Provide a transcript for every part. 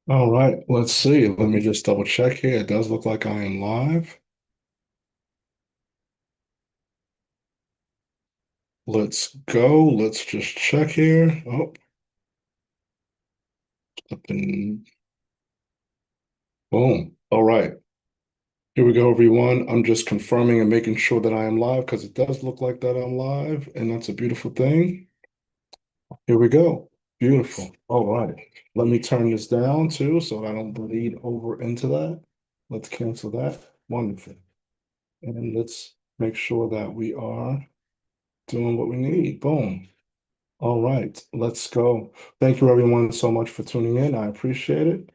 All right, let's see. Let me just double check here. It does look like I am live. Let's go. Let's just check here. Oh, flipping. Boom. All right. Here we go, everyone. I'm just confirming and making sure that I am live because it does look like that I'm live, and that's a beautiful thing. Here we go. Beautiful. All right. Let me turn this down too so I don't bleed over into that. Let's cancel that. Wonderful. And let's make sure that we are doing what we need. Boom. All right, let's go. Thank you everyone so much for tuning in. I appreciate it.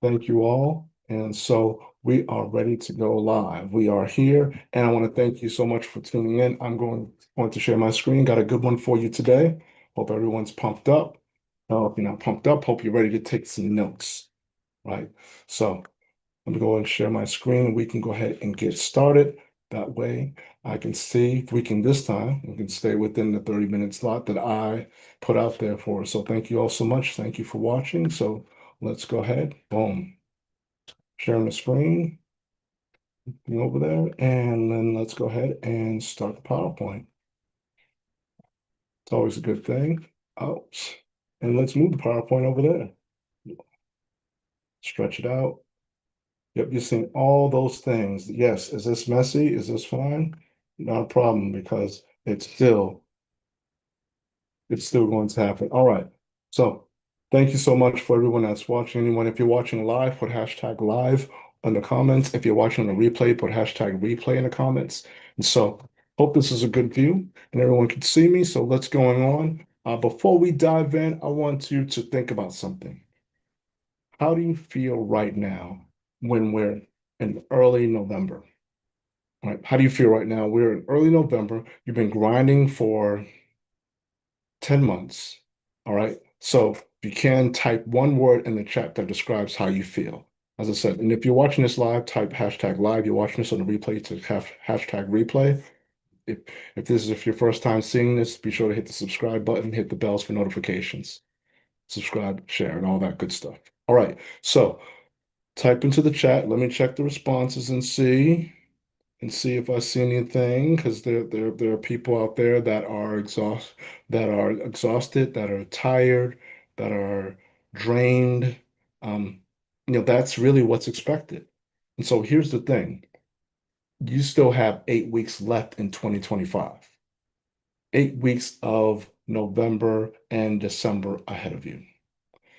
Thank you all. And so we are ready to go live. We are here, and I want to thank you so much for tuning in. I'm going to share my screen. Got a good one for you today. Hope everyone's pumped up. If you're not pumped up, hope you're ready to take some notes, right? So let me go and share my screen. We can go ahead and get started. That way I can see if we can this time, we can stay within the 30-minute slot that I put out there for us. So thank you all so much. Thank you for watching. So let's go ahead. Boom. Sharing the screen over there. And then let's go ahead and start the PowerPoint. It's always a good thing. Oh, and let's move the PowerPoint over there. Stretch it out. Yep, you're seeing all those things. Yes, is this messy? Is this fine? Not a problem because it's still going to happen. All right. So thank you so much for everyone that's watching. Anyone, if you're watching live, put hashtag live in the comments. If you're watching on the replay, put hashtag replay in the comments. And so hope this is a good view and everyone can see me. So let's going on. Before we dive in, I want you to think about something. How do you feel right now when we're in early November? Right? How do you feel right now? We're in early November. You've been grinding for 10 months. All right. So you can type one word in the chat that describes how you feel. As I said, and if you're watching this live, type hashtag live. You're watching this on the replay to have hashtag replay. If if your first time seeing this, be sure to hit the subscribe button, hit the bells for notifications, subscribe, share, and all that good stuff. All right. So type into the chat. Let me check the responses and see if I see anything because there are people out there that are exhausted, that are tired, that are drained. Um, that's really what's expected. And so here's the thing. You still have 8 weeks left in 2025. 8 weeks of November and December ahead of you.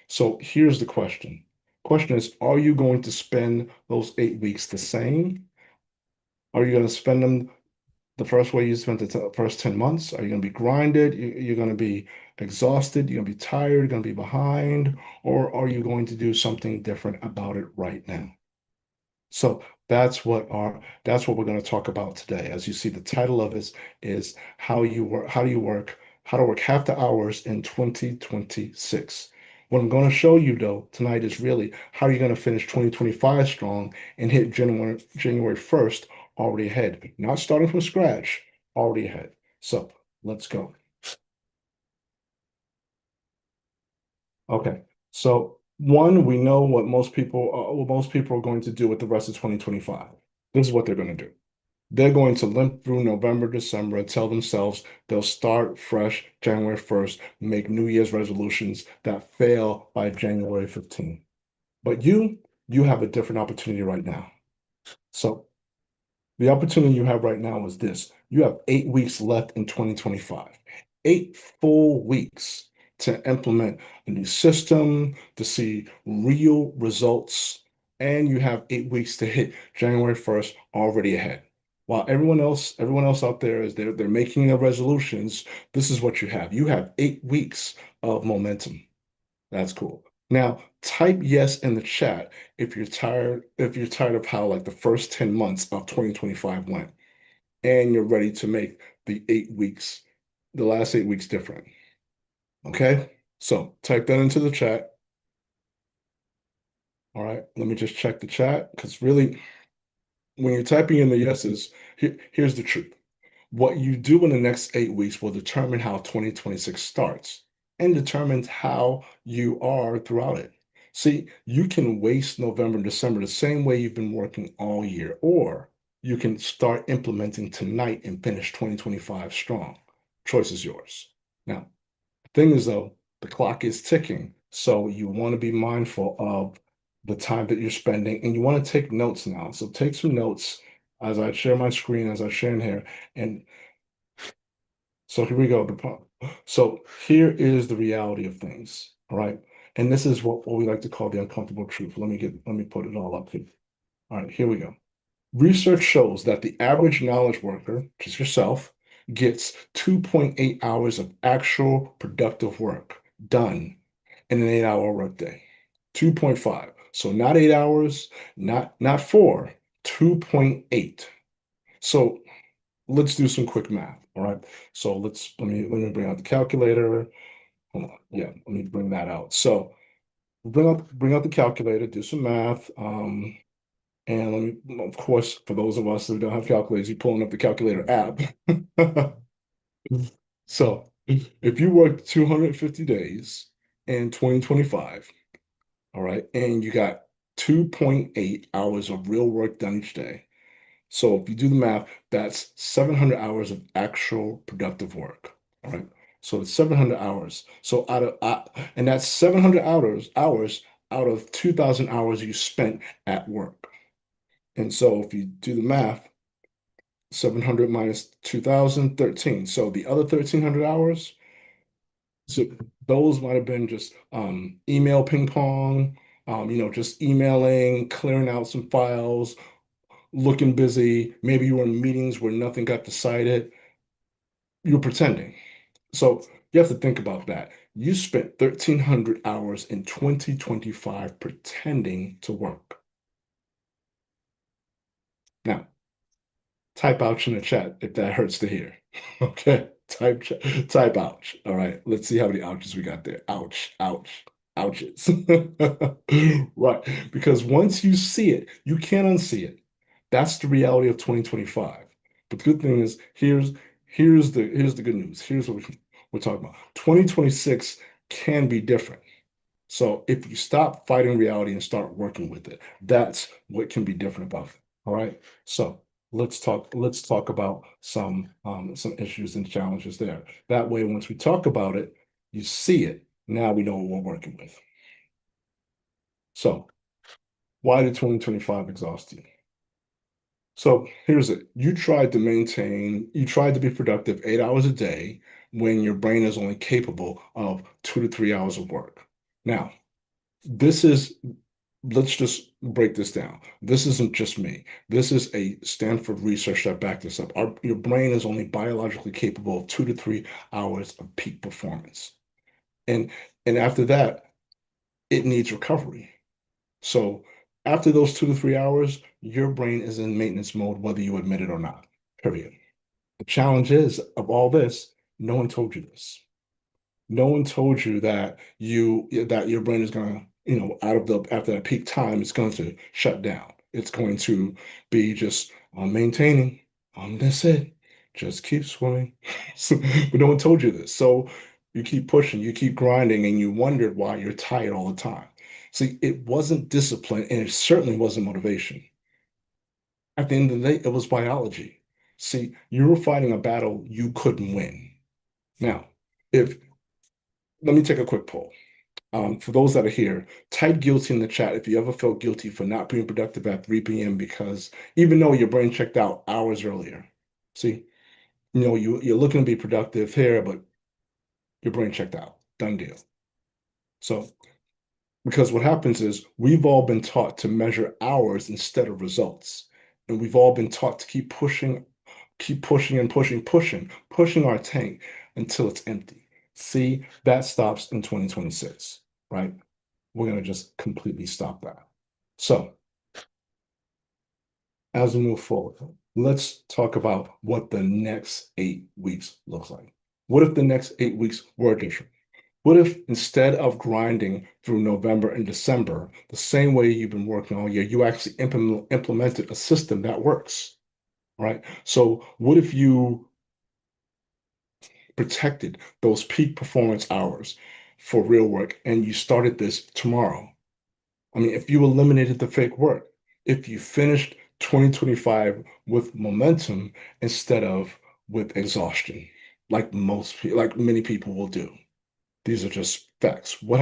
So here's the question. Question is, are you going to spend those 8 weeks the same? Are you going to spend them the first way you spent the first 10 months? Are you going to be grinded? You're going to be exhausted? You're going to be tired? You're going to be behind? Or are you going to do something different about it right now? So that's what we're going to talk about today. As you see, the title of it is how to work half the hours in 2026. What I'm going to show you though tonight is really how you're going to finish 2025 strong and hit January 1st already ahead. Not starting from scratch, already ahead. So let's go. Okay. So one, we know what most people are going to do with the rest of 2025. This is what they're going to do. They're going to limp through November, December, and tell themselves they'll start fresh January 1st, make New Year's resolutions that fail by January 15th. But you have a different opportunity right now. So the opportunity you have right now is this. You have 8 weeks left in 2025, 8 full weeks to implement a new system, to see real results, and you have 8 weeks to hit January 1st already ahead. While everyone else out there is they're making their resolutions, this is what you have. You have 8 weeks of momentum. That's cool. Now, type yes in the chat if you're tired of how like the first 10 months of 2025 went and you're ready to make the last 8 weeks different. Okay? So type that into the chat. All right, let me just check the chat because really, when you're typing in the yeses, here's the truth. What you do in the next 8 weeks will determine how 2026 starts. and determines how you are throughout it. See, you can waste November and December the same way you've been working all year, or you can start implementing tonight and finish 2025 strong. Choice is yours. Now, the thing is, though, the clock is ticking, so you want to be mindful of the time that you're spending, and you want to take notes now. So take some notes as I share my screen, as I share in here, and so here we go. So here is the reality of things. All right. And this is what we like to call the uncomfortable truth. Let me put it all up here. All right, here we go. Research shows that the average knowledge worker, which is yourself, gets 2.8 hours of actual productive work done in an 8-hour workday. 2.5. So not 8 hours, not four, 2.8. So let's do some quick math. All right. So let me bring out the calculator. Hold on. Yeah, let me bring that out. So bring out the calculator, do some math. And let me, of course, for those of us who don't have calculators, you're pulling up the calculator app. So if you worked 250 days in 2025, all right, and you got 2.8 hours of real work done each day. So if you do the math, that's 700 hours of actual productive work. All right. So it's 700 hours. So and that's 700 hours out of 2,000 hours you spent at work. And so if you do the math, 700 minus 2,000, 13. So the other 1,300 hours, so those might have been just email ping pong, just emailing, clearing out some files, looking busy. Maybe you were in meetings where nothing got decided. You were pretending. So you have to think about that. You spent 1,300 hours in 2025 pretending to work. Now, type ouch in the chat if that hurts to hear. Okay, type ouch. All right, let's see how many ouches we got there. Ouch, ouch, ouches. Right, because once you see it, you can't unsee it. That's the reality of 2025. But the good thing is, here's the good news. Here's what we're talking about. 2026 can be different. So if you stop fighting reality and start working with it, that's what can be different about it. All right. So let's talk about some issues and challenges there. That way, once we talk about it, you see it. Now we know what we're working with. So why did 2025 exhaust you? So here's it. You tried to be productive 8 hours a day when your brain is only capable of 2 to 3 hours of work. Now, this is let's just break this down. This isn't just me. This is a Stanford research that backed this up. Your brain is only biologically capable of 2 to 3 hours of peak performance. And and after that, it needs recovery. So after those 2 to 3 hours, your brain is in maintenance mode, whether you admit it or not. Period. The challenge is of all this, no one told you this. No one told you that your brain is gonna, out of the after that peak time, it's going to shut down. It's going to be just maintaining. That's it. Just keep swimming. But no one told you this. So you keep pushing, you keep grinding, and you wondered why you're tired all the time. See, it wasn't discipline, and it certainly wasn't motivation. At the end of the day, it was biology. See, you were fighting a battle you couldn't win. Now, if let me take a quick poll. For those that are here, type guilty in the chat if you ever felt guilty for not being productive at 3 p.m. because even though your brain checked out hours earlier. See, you're looking to be productive here, but your brain checked out. Done deal. So, because what happens is we've all been taught to measure hours instead of results. And we've all been taught to keep pushing and pushing our tank until it's empty. See, that stops in 2026, right? We're going to just completely stop that. So, as we move forward, let's talk about what the next 8 weeks looks like. What if the next 8 weeks were different? What if instead of grinding through November and December, the same way you've been working all year, you actually implemented a system that works, right? So, what if you protected those peak performance hours for real work and you started this tomorrow. I mean, if you eliminated the fake work, if you finished 2025 with momentum instead of with exhaustion, like like many people will do. These are just facts. What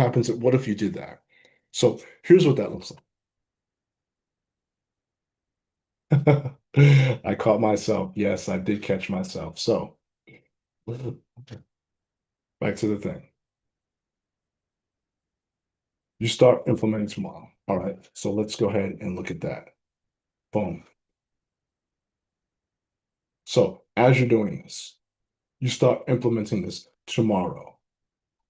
if you did that? So here's what that looks like. I caught myself. Yes, I did catch myself. So back to the thing. You start implementing tomorrow. All right. So let's go ahead and look at that. Boom. So as you're doing this, you start implementing this tomorrow.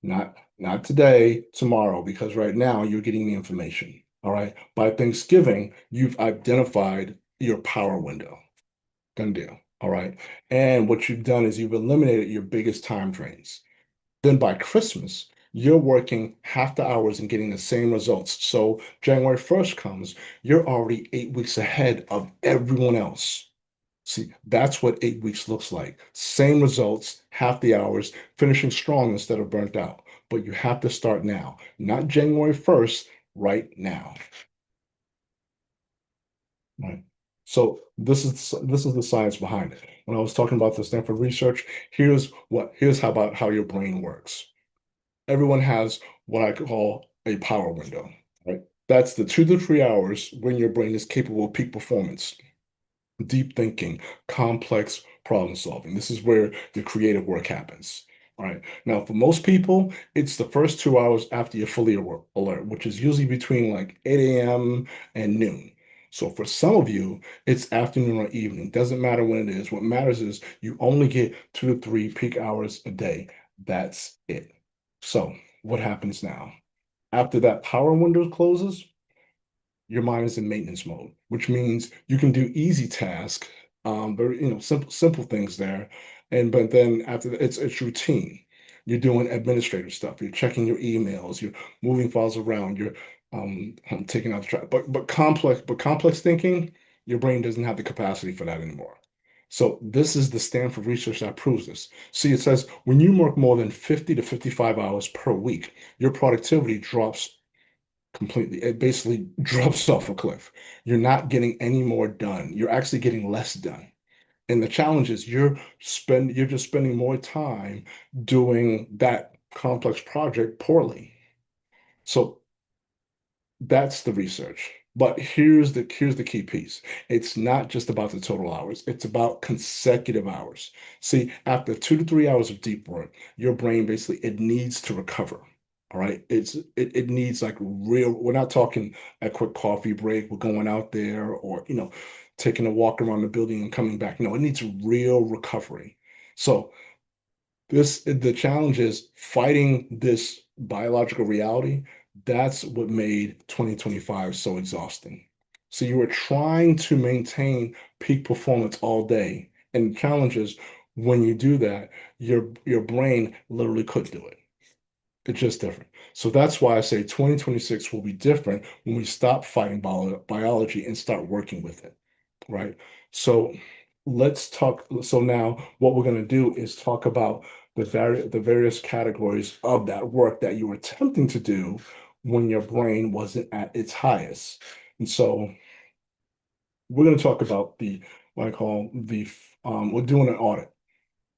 Not today, tomorrow, because right now you're getting the information. All right. By Thanksgiving, you've identified your power window. Done deal. All right. And what you've done is you've eliminated your biggest time drains. Then by Christmas, you're working half the hours and getting the same results. So January 1st comes, you're already 8 weeks ahead of everyone else. See, that's what 8 weeks looks like. Same results, half the hours, finishing strong instead of burnt out. But you have to start now, not January 1st, right now. Right. So this is the science behind it. When I was talking about the Stanford research, here's how about how your brain works. Everyone has what I call a power window, right? That's the 2 to 3 hours when your brain is capable of peak performance, deep thinking, complex problem solving. This is where the creative work happens. All right. Now, for most people, it's the first 2 hours after you're fully alert, which is usually between like 8 a.m. and noon. So for some of you, it's afternoon or evening. Doesn't matter when it is. What matters is you only get 2 to 3 peak hours a day. That's it. So what happens now? After that power window closes, your mind is in maintenance mode, which means you can do easy tasks, very simple things there, and but then after that, it's routine. You're doing administrative stuff. You're checking your emails. You're moving files around. You're taking out the trash. But complex thinking, your brain doesn't have the capacity for that anymore. So this is the Stanford research that proves this. See, it says when you work more than 50 to 55 hours per week, your productivity drops completely. It basically drops off a cliff. You're not getting any more done. You're actually getting less done. And the challenge is you're just spending more time doing that complex project poorly. So that's the research. But here's the key piece. It's not just about the total hours. It's about consecutive hours. See, after 2 to 3 hours of deep work, your brain basically it needs to recover. All right. It needs like real, we're not talking a quick coffee break, we're going out there or taking a walk around the building and coming back. No, it needs real recovery. So the challenge is fighting this biological reality. That's what made 2025 so exhausting. So you were trying to maintain peak performance all day. And the challenge is when you do that, your brain literally couldn't do it. It's just different. So that's why I say 2026 will be different when we stop fighting biology and start working with it, right? So let's talk. So now what we're going to do is talk about the various categories of that work that you were attempting to do when your brain wasn't at its highest. And so we're going to talk about the what I call we're doing an audit.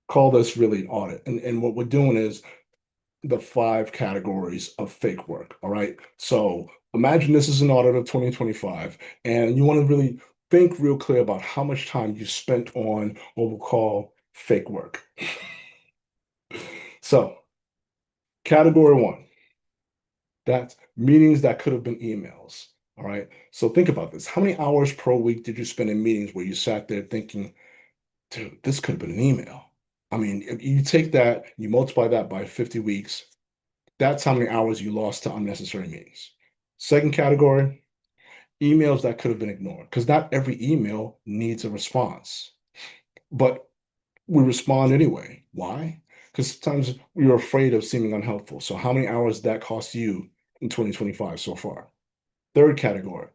Call this really an audit. And what we're doing is the 5 categories of fake work. All right. So imagine this is an audit of 2025, and you want to really think real clear about how much time you spent on what we'll call fake work. So, category one, that's meetings that could have been emails. All right. So, think about this. How many hours per week did you spend in meetings where you sat there thinking, dude, this could have been an email? I mean, if you take that, you multiply that by 50 weeks, that's how many hours you lost to unnecessary meetings. Second category, emails that could have been ignored, because not every email needs a response, but we respond anyway. Why? Because sometimes we're afraid of seeming unhelpful. So, how many hours that cost you in 2025 so far? Third category,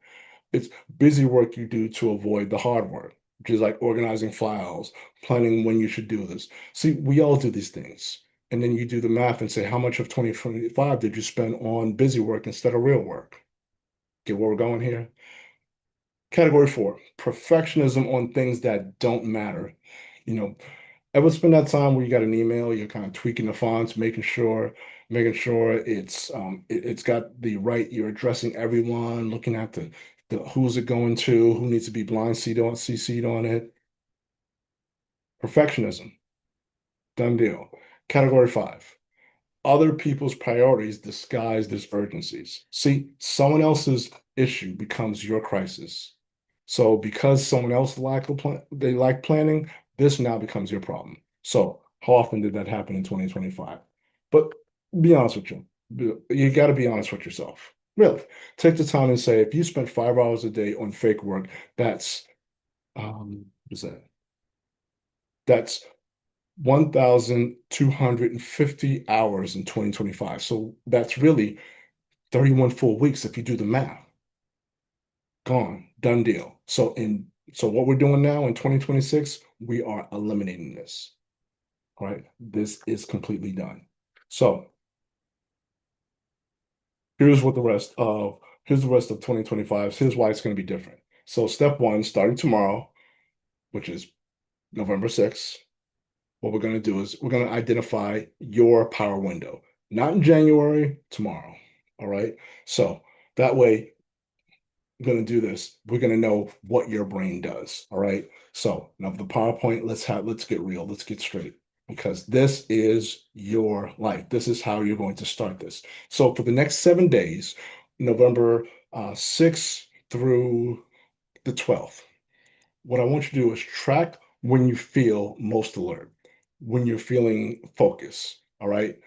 it's busy work you do to avoid the hard work. which is like organizing files, planning when you should do this. See, we all do these things. And then you do the math and say, how much of 2025 did you spend on busy work instead of real work? Get where we're going here? Category four, perfectionism on things that don't matter. You know, ever spend that time where you got an email, you're kind of tweaking the fonts, making sure it's got the right, you're addressing everyone, looking at the who's it going to, who needs to be blind CC'd on it. Perfectionism, done deal. Category five, other people's priorities disguised as urgencies. See, someone else's issue becomes your crisis. So because someone else they like planning, this now becomes your problem. So how often did that happen in 2025? But be honest with you. You got to be honest with yourself. Really, take the time and say if you spent 5 hours a day on fake work, what is that? That's 1,250 hours in 2025. So that's really 31 full weeks if you do the math. Gone, done deal. So what we're doing now in 2026, we are eliminating this. All right. This is completely done. So here's what the rest of here's the rest of 2025. Here's why it's going to be different. So step one, starting tomorrow, which is November 6th, what we're going to do is we're going to identify your power window, not in January, tomorrow. All right. So that way, we're going to do this. We're going to know what your brain does. All right. So now the PowerPoint, let's get real. Let's get straight because this is your life. This is how you're going to start this. So for the next 7 days, November 6th through the 12th, what I want you to do is track when you feel most alert, when you're feeling focused, all right?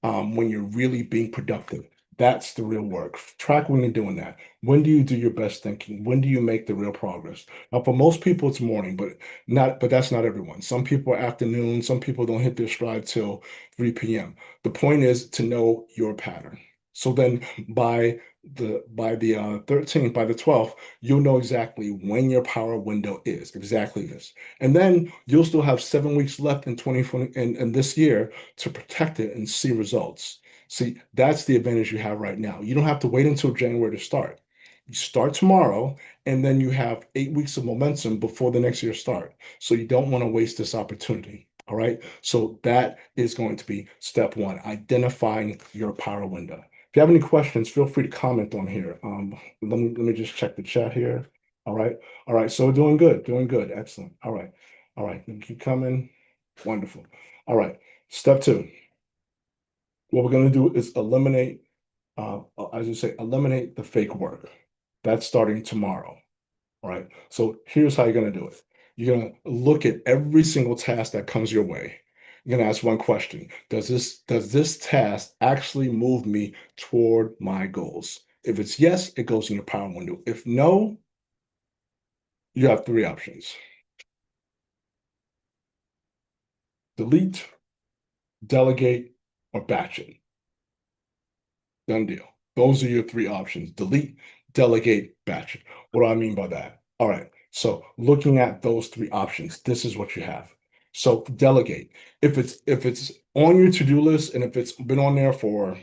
When you're really being productive. That's the real work. Track when you're doing that. When do you do your best thinking? When do you make the real progress? Now, for most people, it's morning, but that's not everyone. Some people are afternoon. Some people don't hit their stride till 3 p.m. The point is to know your pattern. So then by the 13th, by the 12th, you'll know exactly when your power window is, exactly this. And then you'll still have 7 weeks left in 2020 and this year to protect it and see results. See, that's the advantage you have right now. You don't have to wait until January to start. You start tomorrow, and then you have 8 weeks of momentum before the next year start. So you don't want to waste this opportunity. All right. So that is going to be step one, identifying your power window. If you have any questions, feel free to comment on here. Let me just check the chat here. All right. All right. So doing good, doing good. Excellent. All right. All right. Keep coming. Wonderful. All right. Step two. What we're going to do is eliminate, as you say, eliminate the fake work. That's starting tomorrow. All right. So here's how you're going to do it. You're going to look at every single task that comes your way. You're going to ask one question. Does this task actually move me toward my goals? If it's yes, it goes in your power window. If no, you have three options. Delete, delegate, or batch it. Done deal. Those are your three options. Delete, delegate, batch it. What do I mean by that? All right. So looking at those three options, this is what you have. So delegate. If it's on your to-do list and if it's been on there for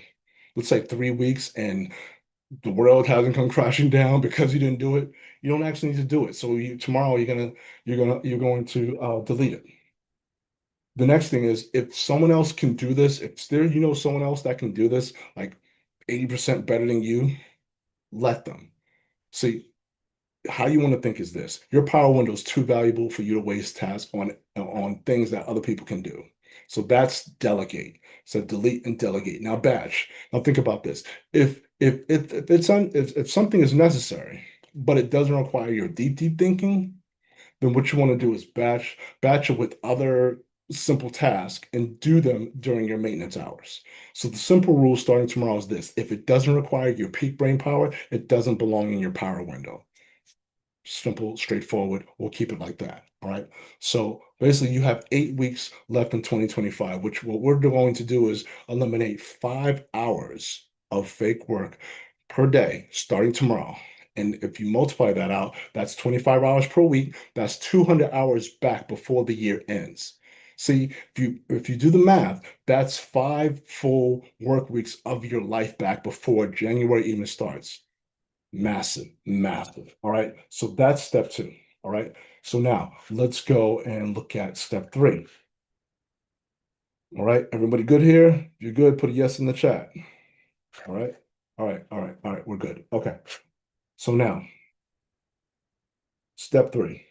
let's say 3 weeks and the world hasn't come crashing down because you didn't do it, you don't actually need to do it. So tomorrow you're going to delete it. The next thing is if someone else can do this, if there someone else that can do this like 80% better than you, let them. See, how you want to think is this. Your power window is too valuable for you to waste tasks on things that other people can do. So that's delegate. So delete and delegate. Now batch. Now think about this. If something is necessary, but it doesn't require your deep thinking, then what you want to do is batch it with other simple tasks and do them during your maintenance hours. So the simple rule starting tomorrow is this. If it doesn't require your peak brain power, it doesn't belong in your power window. Simple, straightforward. We'll keep it like that. All right. So basically, you have 8 weeks left in 2025, which what we're going to do is eliminate 5 hours of fake work per day starting tomorrow. And if you multiply that out, that's 25 hours per week. That's 200 hours back before the year ends. See, if you do the math, that's 5 full work weeks of your life back before January even starts. Massive, massive. All right. So that's step two. All right. So now let's go and look at step three. All right. Everybody good here? If you're good, put a yes in the chat. All right. All right. All right. All right. We're good. Okay. So now, step three.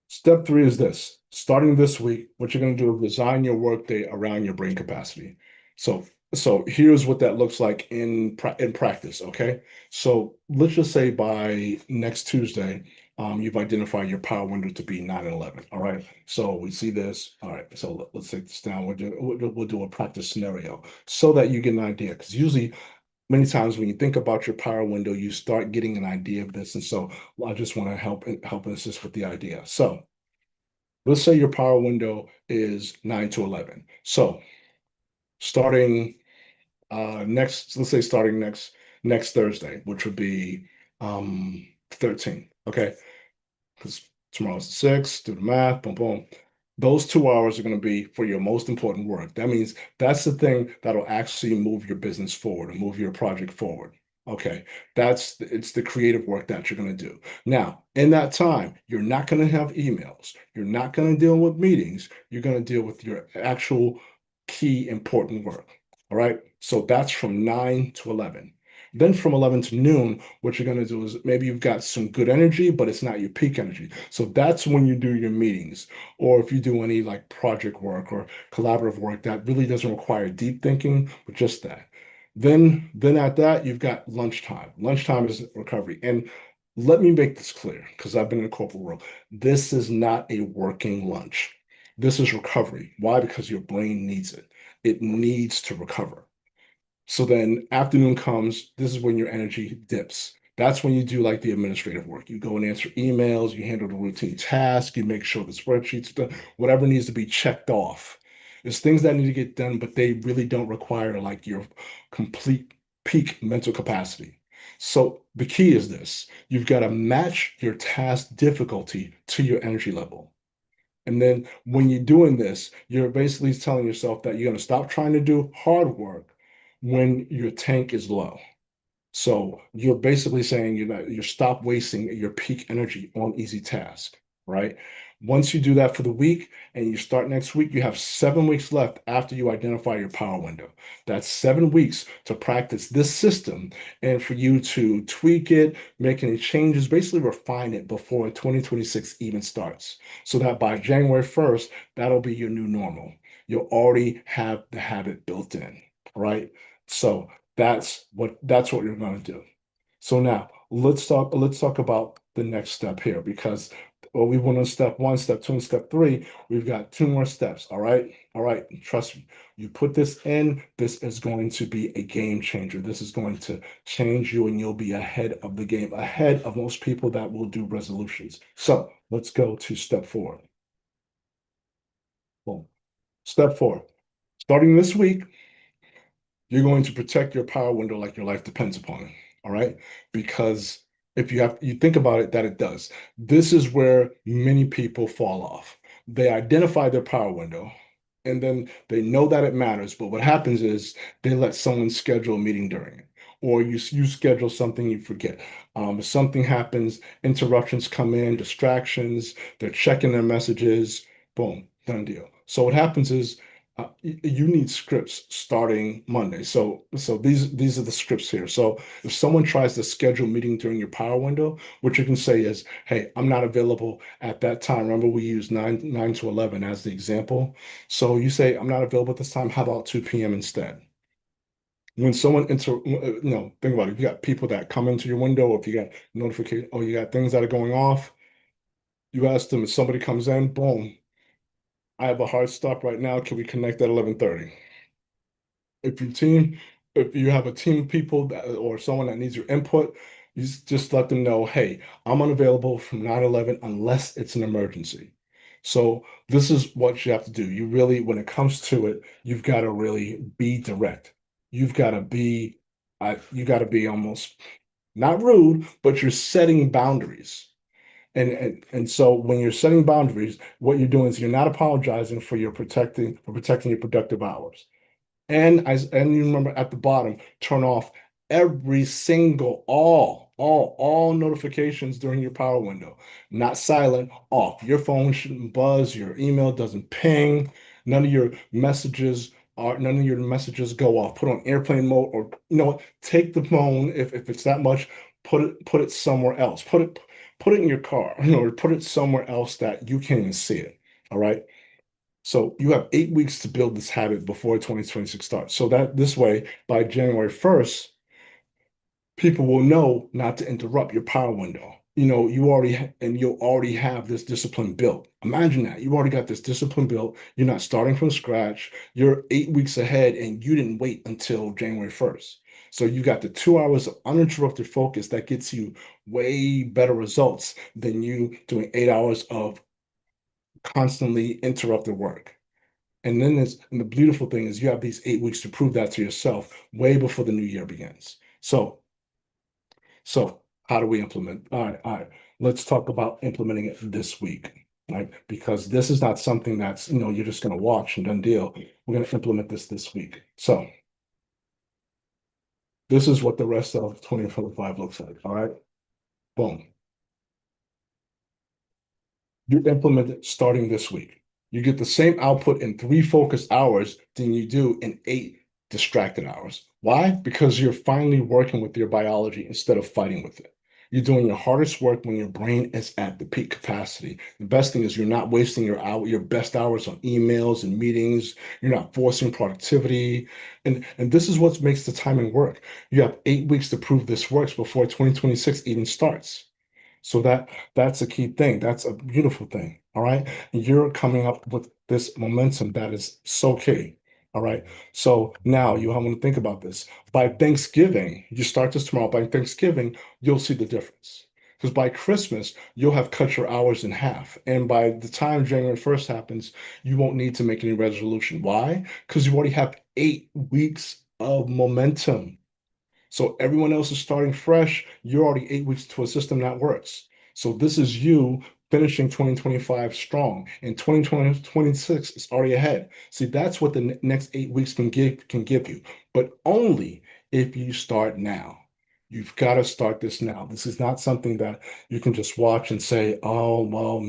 Step three is this. Starting this week, what you're going to do is design your workday around your brain capacity. So, so here's what that looks like in practice. Okay. So let's just say by next Tuesday, you've identified your power window to be 9 and 11. All right. So we see this. All right. So let's take this down. We'll do a practice scenario so that you get an idea. Because usually many times when you think about your power window, you start getting an idea of this. And so I just want to help and assist with the idea. So let's say your power window is 9 to 11. So starting let's say starting next Thursday, which would be 13. Okay. Because tomorrow's the 6th, do the math, boom, boom. Those 2 hours are going to be for your most important work. That means that's the thing that'll actually move your business forward and move your project forward. Okay, it's the creative work that you're going to do. Now, in that time, you're not going to have emails. You're not going to deal with meetings. You're going to deal with your actual key important work. All right, so that's from 9 to 11. Then from 11 to noon, what you're going to do is maybe you've got some good energy, but it's not your peak energy. So that's when you do your meetings, or if you do any like project work or collaborative work that really doesn't require deep thinking, but just that. Then at that, you've got lunchtime. Lunchtime is recovery. And let me make this clear, because I've been in the corporate world. This is not a working lunch. This is recovery. Why? Because your brain needs it. It needs to recover. So then afternoon comes, this is when your energy dips. That's when you do like the administrative work. You go and answer emails, you handle the routine tasks, you make sure the spreadsheets, whatever needs to be checked off. There's things that need to get done, but they really don't require like your complete peak mental capacity. So the key is this. You've got to match your task difficulty to your energy level. And then when you're doing this, you're basically telling yourself that you're going to stop trying to do hard work when your tank is low. So you're basically saying you stop wasting your peak energy on easy tasks, right? Once you do that for the week and you start next week, you have 7 weeks left after you identify your power window. That's 7 weeks to practice this system and for you to tweak it, make any changes, basically refine it before 2026 even starts. So that by January 1st, that'll be your new normal. You'll already have the habit built in, right? So that's what you're going to do. So now let's talk about the next step here because we went on step one, step two, and step three. We've got two more steps. All right. All right. Trust me. You put this in, this is going to be a game changer. This is going to change you and you'll be ahead of the game, ahead of most people that will do resolutions. So let's go to step four. Boom. Step four. Starting this week, you're going to protect your power window like your life depends upon it. All right. Because if you think about it, that it does. This is where many people fall off. They identify their power window and then they know that it matters. But what happens is they let someone schedule a meeting during it. Or you schedule something you forget. If something happens, interruptions come in, distractions, they're checking their messages, boom, done deal. So what happens is you need scripts starting Monday. So these are the scripts here. So if someone tries to schedule a meeting during your power window, what you can say is, "Hey, I'm not available at that time." Remember, we use nine to 11 as the example. So you say, "I'm not available at this time. How about 2 p.m. instead?" When someone think about it. If you got people that come into your window, or if you got notification, or you got things that are going off, you ask them if somebody comes in, boom, I have a hard stop right now. Can we connect at 11:30? If your team, if you have a team of people or someone that needs your input, you just let them know, hey, I'm unavailable from 9/11 unless it's an emergency. So this is what you have to do. You really, when it comes to it, you've got to really be direct. You've got to be you got to be almost not rude, but you're setting boundaries. And so when you're setting boundaries, what you're doing is you're not apologizing for your protecting your productive hours. And you remember at the bottom, turn off every single all notifications during your power window. Not silent, off. Your phone shouldn't buzz, your email doesn't ping, none of your messages go off. Put on airplane mode, or take the phone if it's that much, put it somewhere else. Put it in your car, or put it somewhere else that you can't even see it. All right. So you have 8 weeks to build this habit before 2026 starts. So that this way, by January 1st, people will know not to interrupt your power window. You'll already have this discipline built. Imagine that. You already got this discipline built. You're not starting from scratch. You're 8 weeks ahead and you didn't wait until January 1st. So you got the 2 hours of uninterrupted focus that gets you way better results than you doing 8 hours of constantly interrupted work. And the beautiful thing is you have these 8 weeks to prove that to yourself way before the new year begins. So how do we implement? All right. Let's talk about implementing it this week, right? Because this is not something that's, you're just going to watch and done deal. We're going to implement this week. So this is what the rest of 2025 looks like. All right. Boom. You implement it starting this week. You get the same output in 3 focused hours than you do in 8 distracted hours. Why? Because you're finally working with your biology instead of fighting with it. You're doing your hardest work when your brain is at the peak capacity. The best thing is you're not wasting your best hours on emails and meetings. You're not forcing productivity. And this is what makes the timing work. You have 8 weeks to prove this works before 2026 even starts. So that's a key thing. That's a beautiful thing. All right. And you're coming up with this momentum that is so key. All right. So now you want to think about this. By Thanksgiving, you start this tomorrow. By Thanksgiving, you'll see the difference. Because by Christmas, you'll have cut your hours in half. And by the time January 1st happens, you won't need to make any resolution. Why? Because you already have 8 weeks of momentum. So everyone else is starting fresh. You're already 8 weeks to a system that works. So this is you finishing 2025 strong, and 2026 is already ahead. See, that's what the next 8 weeks can give you, but only if you start now. You've got to start this now. This is not something that you can just watch and say, "Oh, well,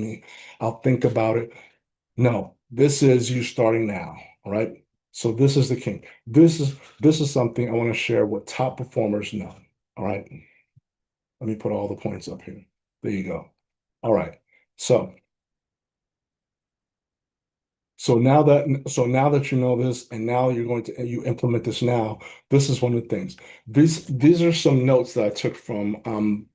I'll think about it." No, this is you starting now, all right? So this is the king. This is something I want to share what top performers know. All right. Let me put all the points up here. There you go. All right. So so now that you know this, and now you implement this now, this is one of the things. These are some notes that I took from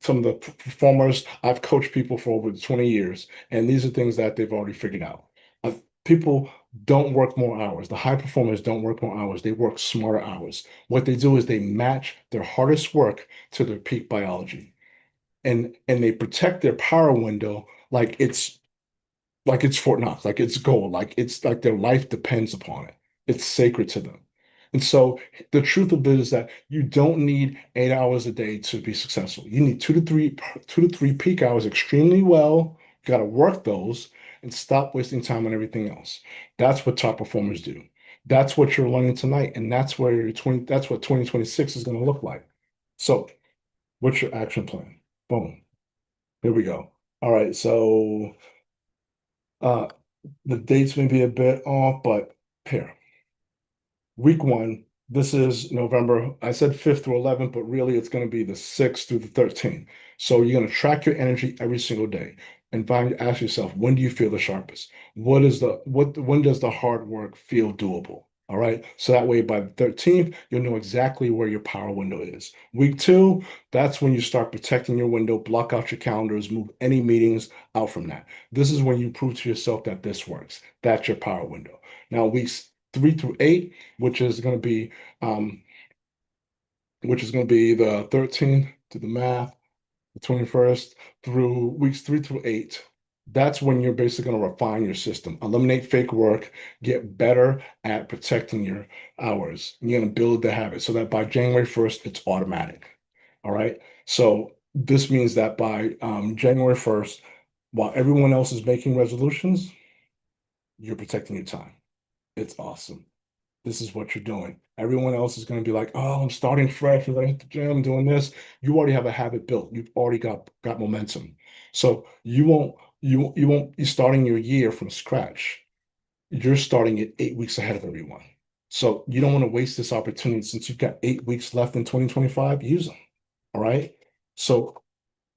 some of the performers. I've coached people for over 20 years, and these are things that they've already figured out. Uh, People don't work more hours. The high performers don't work more hours. They work smarter hours. What they do is they match their hardest work to their peak biology, and they protect their power window like it's Fort Knox, like it's gold, like it's like their life depends upon it. It's sacred to them. And so the truth of it is that you don't need 8 hours a day to be successful. You need 2 to 3 peak hours extremely well. You got to work those and stop wasting time on everything else. That's what top performers do. That's what you're learning tonight, and that's what 2026 is going to look like. So, what's your action plan? Boom. Here we go. All right, so uh the dates may be a bit off, but here, week one, this is November. I said 5th through 11th, but really it's going to be the 6th through the 13th. So you're going to track your energy every single day and ask yourself, when do you feel the sharpest? When does the hard work feel doable? All right. So that way by the 13th, you'll know exactly where your power window is. Week two, that's when you start protecting your window, block out your calendars, move any meetings out from that. This is when you prove to yourself that this works. That's your power window. Now, weeks 3 through 8, which is going to be um, the 13th to the math, the 21st through weeks 3 through 8. That's when you're basically going to refine your system, eliminate fake work, get better at protecting your hours. You're going to build the habit so that by January 1st, it's automatic. All right. So this means that by January 1st, while everyone else is making resolutions, you're protecting your time. It's awesome. This is what you're doing. Everyone else is going to be like, oh, I'm starting fresh. I'm going to the gym, doing this. You already have a habit built. You've already got momentum. So you won't be starting your year from scratch. You're starting it 8 weeks ahead of everyone. So you don't want to waste this opportunity since you've got 8 weeks left in 2025. Use them. All right. So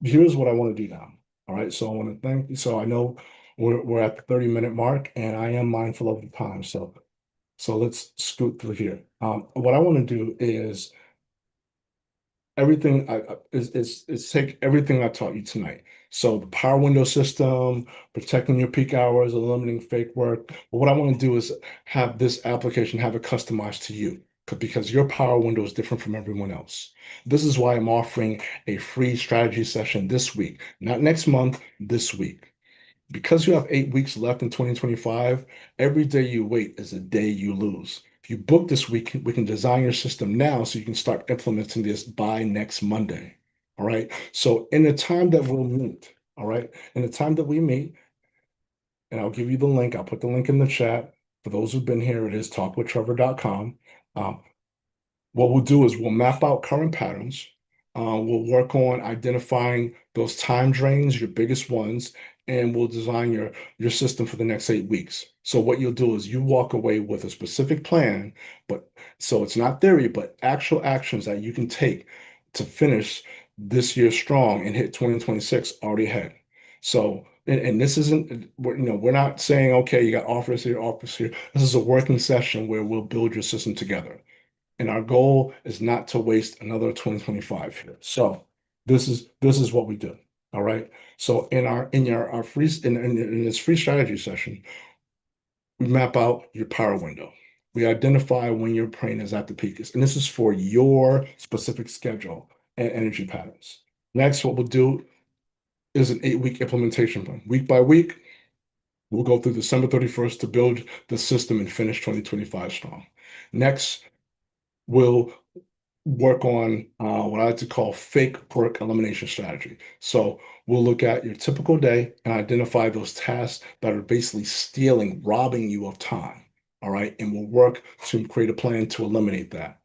here's what I want to do now. All right. So I want to thank you. So I know we're at the 30-minute mark and I am mindful of the time. So let's scoot through here. What I want to do is everything is take everything I taught you tonight. So the power window system, protecting your peak hours, eliminating fake work. But what I want to do is have this application have it customized to you because your power window is different from everyone else. This is why I'm offering a free strategy session this week, not next month, this week. Because you have 8 weeks left in 2025, every day you wait is a day you lose. If you book this week, we can design your system now so you can start implementing this by next Monday. All right. So in the time that we'll meet, all right, in the time that we meet, and I'll give you the link, I'll put the link in the chat. For those who've been here, it is talkwithtrevor.com. What we'll do is we'll map out current patterns. We'll work on identifying those time drains, your biggest ones, and we'll design your system for the next 8 weeks. So what you'll do is you walk away with a specific plan, but so it's not theory, but actual actions that you can take to finish this year strong and hit 2026 already ahead. So, and this isn't, we're not saying, okay, you got offers here, offers here. This is a working session where we'll build your system together. And our goal is not to waste another 2025 here. So this is what we do. All right. So in our free in this free strategy session, we map out your power window. We identify when your brain is at the peak. And this is for your specific schedule and energy patterns. Next, what we'll do is an 8 week implementation plan. Week by week, we'll go through December 31st to build the system and finish 2025 strong. Next, we'll work on what I like to call fake work elimination strategy. So we'll look at your typical day and identify those tasks that are basically stealing, robbing you of time. All right. And we'll work to create a plan to eliminate that.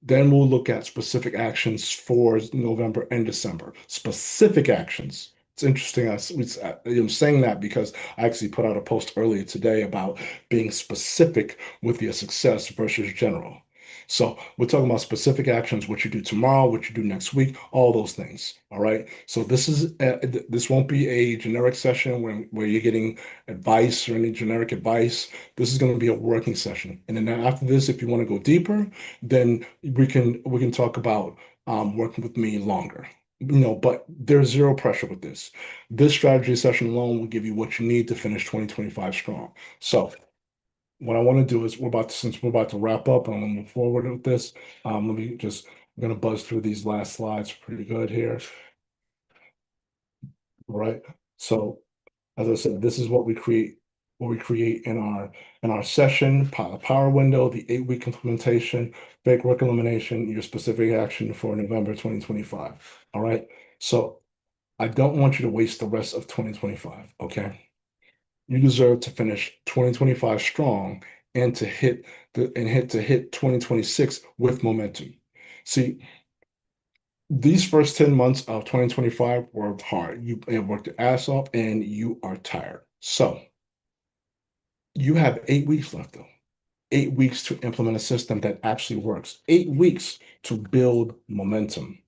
Then we'll look at specific actions for November and December. Specific actions. It's interesting. I'm saying that because I actually put out a post earlier today about being specific with your success versus general. So we're talking about specific actions, what you do tomorrow, what you do next week, all those things. All right. So this won't be a generic session where you're getting advice or any generic advice. This is going to be a working session. And then after this, if you want to go deeper, then we can talk about working with me longer. But there's zero pressure with this. This strategy session alone will give you what you need to finish 2025 strong. So what I want to do is since we're about to wrap up and I'm gonna move forward with this, I'm gonna buzz through these last slides pretty good here. All right. So as I said, this is what we create in our session, power window, the 8 week implementation, fake work elimination, your specific action for November 2025. All right. So I don't want you to waste the rest of 2025. Okay. You deserve to finish 2025 strong and to hit 2026 with momentum. See, these first 10 months of 2025 were hard. You have worked your ass off and you are tired. So you have 8 weeks left, though. 8 weeks to implement a system that actually works. 8 weeks to build momentum,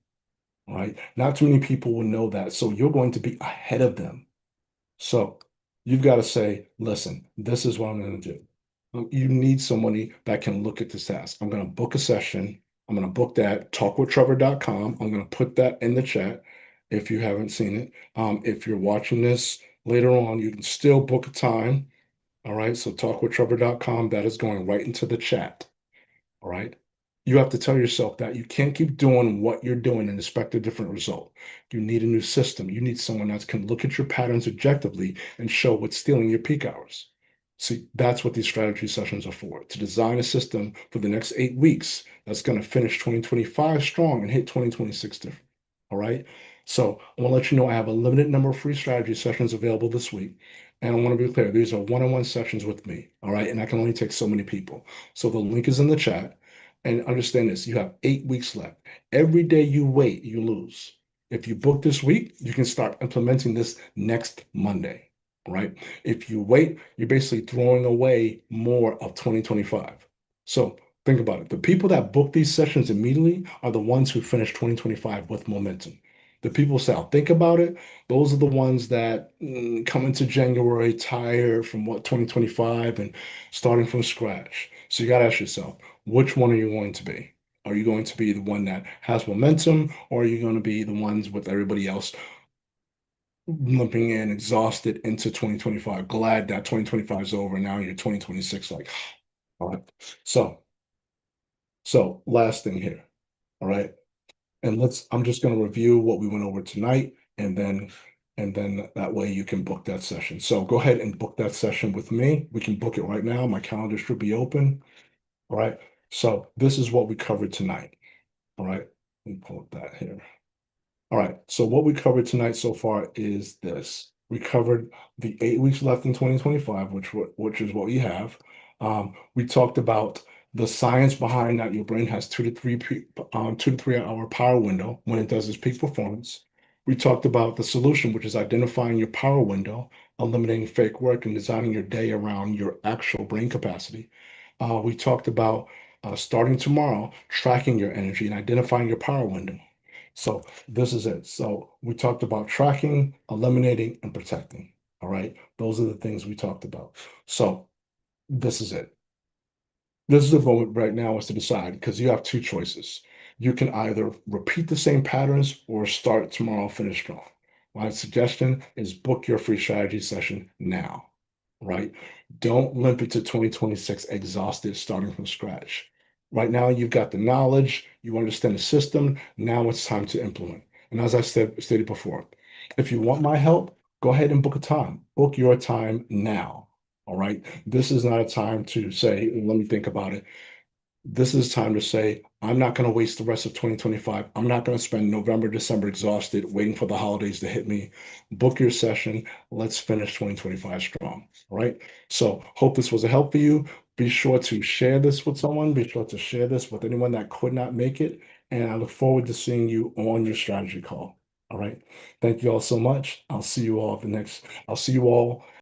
right? Not too many people will know that. So you're going to be ahead of them. So you've got to say, listen, this is what I'm going to do. You need somebody that can look at this task. I'm going to book a session. I'm going to book that talkwithtrevor.com. I'm going to put that in the chat if you haven't seen it. If you're watching this later on, you can still book a time. All right. So talkwithtrevor.com, that is going right into the chat. All right. You have to tell yourself that you can't keep doing what you're doing and expect a different result. You need a new system. You need someone that can look at your patterns objectively and show what's stealing your peak hours. See, that's what these strategy sessions are for, to design a system for the next 8 weeks that's going to finish 2025 strong and hit 2026 different. All right. So I want to let you know I have a limited number of free strategy sessions available this week. And I want to be clear, these are one-on-one sessions with me. All right. And I can only take so many people. So the link is in the chat. And understand this, you have 8 weeks left. Every day you wait, you lose. If you book this week, you can start implementing this next Monday, right? If you wait, you're basically throwing away more of 2025. So think about it. The people that book these sessions immediately are the ones who finish 2025 with momentum. The people say, I'll think about it. Those are the ones that come into January tired from what 2025 and starting from scratch. So you got to ask yourself, which one are you going to be? Are you going to be the one that has momentum, or are you going to be the ones with everybody else limping in, exhausted into 2025? Glad that 2025 is over. Now you're 2026. Like, all right. So, last thing here. All right. And I'm just going to review what we went over tonight, and then that way you can book that session. So go ahead and book that session with me. We can book it right now. My calendar should be open. All right. So this is what we covered tonight. All right, let me pull up that here. All right, so what we covered tonight so far is this. We covered the 8 weeks left in 2025, which is what we have. We talked about the science behind that your brain has 2 to 3 hour power window when it does its peak performance. We talked about the solution, which is identifying your power window, eliminating fake work, and designing your day around your actual brain capacity. We talked about starting tomorrow, tracking your energy and identifying your power window. So this is it. So we talked about tracking, eliminating, and protecting. All right. Those are the things we talked about. So this is it. This is the moment right now is to decide because you have two choices. You can either repeat the same patterns or start tomorrow, finish strong. My suggestion is book your free strategy session now, right? Don't limp it to 2026 exhausted, starting from scratch. Right now, you've got the knowledge, you understand the system. Now it's time to implement. And as I stated before, if you want my help, go ahead and book a time. Book your time now. All right. This is not a time to say, let me think about it. This is time to say, I'm not going to waste the rest of 2025. I'm not going to spend November, December exhausted waiting for the holidays to hit me. Book your session. Let's finish 2025 strong. All right. So, hope this was a help for you. Be sure to share this with someone. Be sure to share this with anyone that could not make it. And I look forward to seeing you on your strategy call. All right. Thank you all so much. I'll see you all.